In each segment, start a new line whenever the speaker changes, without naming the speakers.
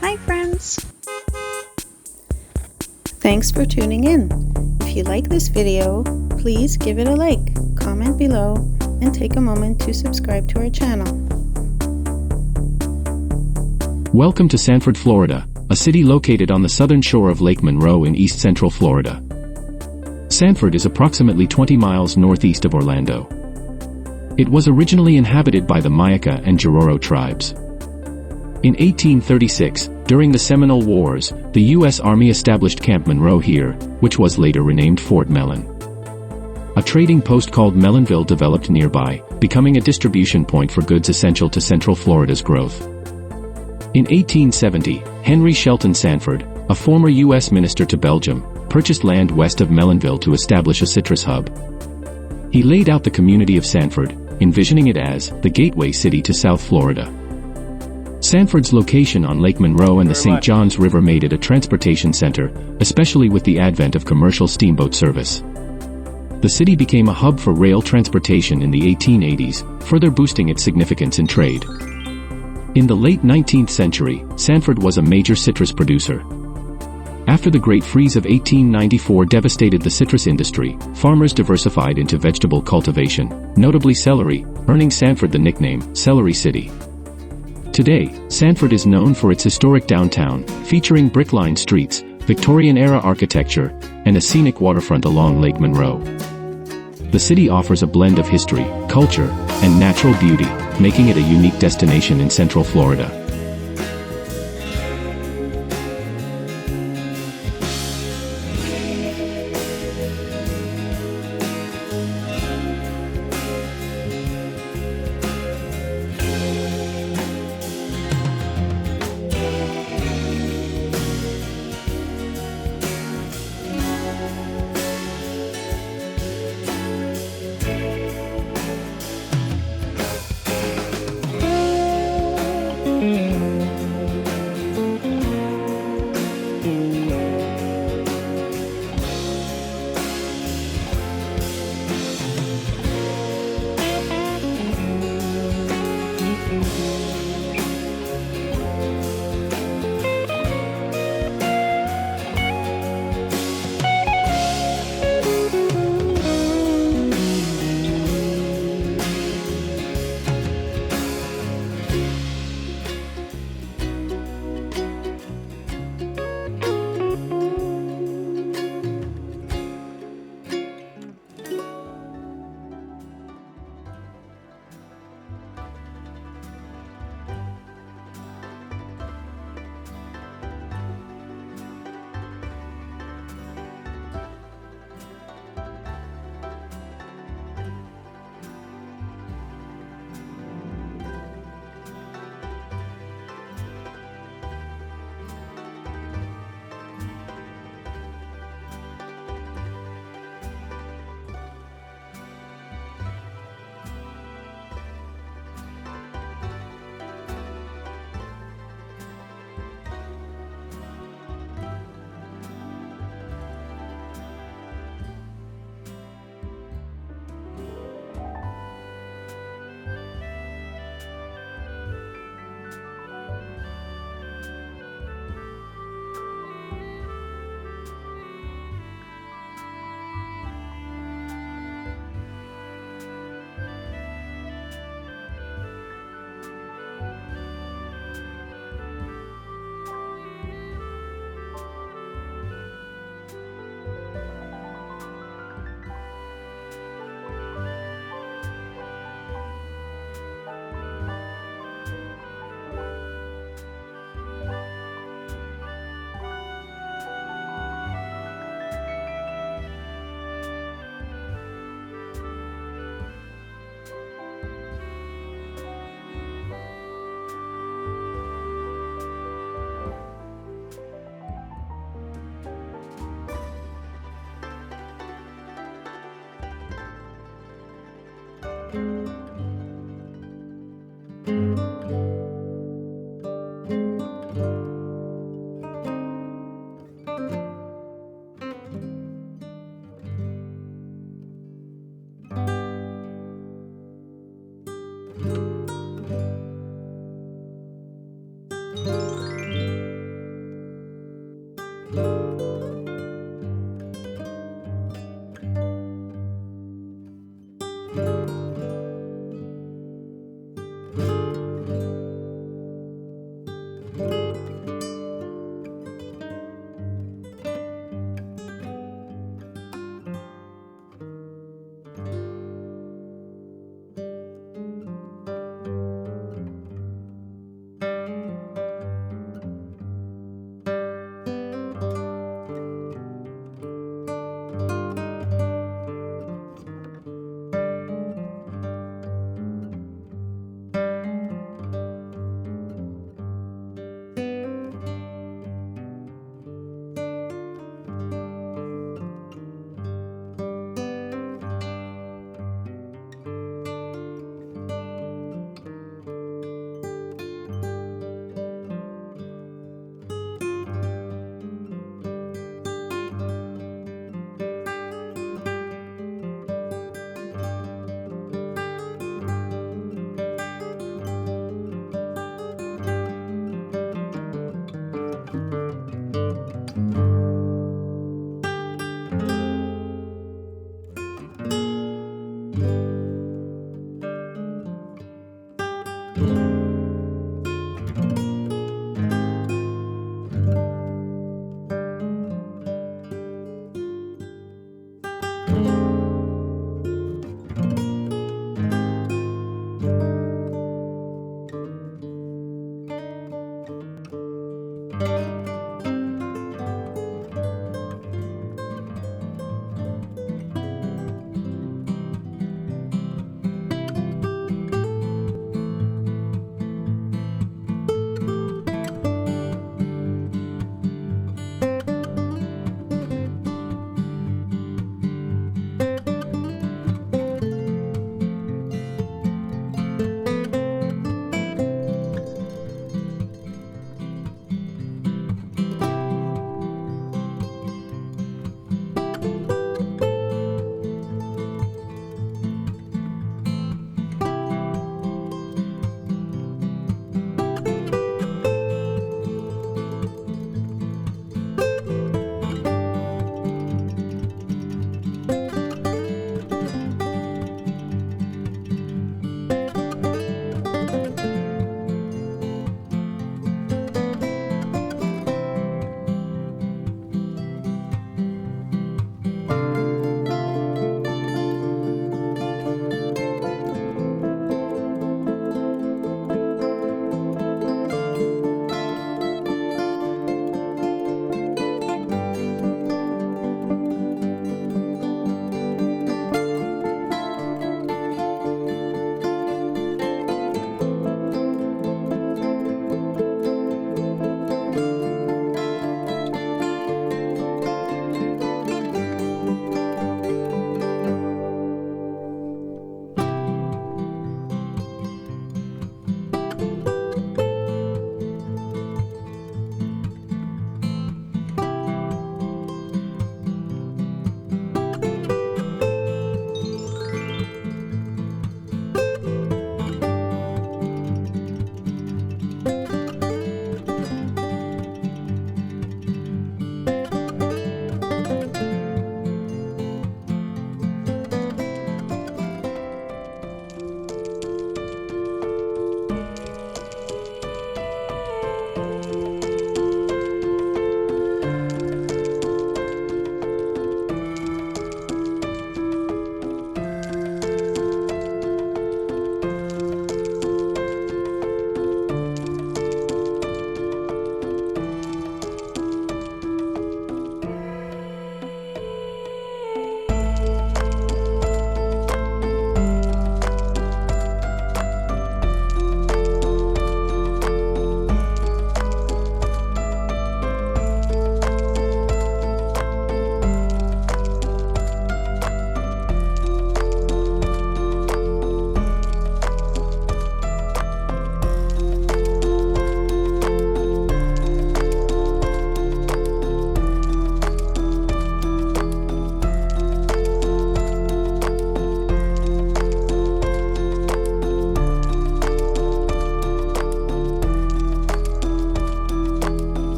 Hi friends! Thanks for tuning in. If you like this video, please give it a like, comment below, and take a moment to subscribe to our channel.
Welcome to Sanford, Florida, a city located on the southern shore of Lake Monroe in east central Florida. Sanford is approximately 20 miles northeast of Orlando. It was originally inhabited by the Mayaca and Jororo tribes. In 1836, during the Seminole Wars, the U.S. Army established Camp Monroe here, which was later renamed Fort Mellon. A trading post called Mellonville developed nearby, becoming a distribution point for goods essential to Central Florida's growth. In 1870, Henry Shelton Sanford, a former U.S. minister to Belgium, purchased land west of Mellonville to establish a citrus hub. He laid out the community of Sanford, envisioning it as the gateway city to South Florida. Sanford's location on Lake Monroe and the St. Johns River made it a transportation center, especially with the advent of commercial steamboat service. The city became a hub for rail transportation in the 1880s, further boosting its significance in trade. In the late 19th century, Sanford was a major citrus producer. After the Great Freeze of 1894 devastated the citrus industry, farmers diversified into vegetable cultivation, notably celery, earning Sanford the nickname Celery City. Today, Sanford is known for its historic downtown, featuring brick-lined streets, Victorian-era architecture, and a scenic waterfront along Lake Monroe. The city offers a blend of history, culture, and natural beauty, making it a unique destination in Central Florida.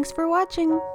Thanks for watching!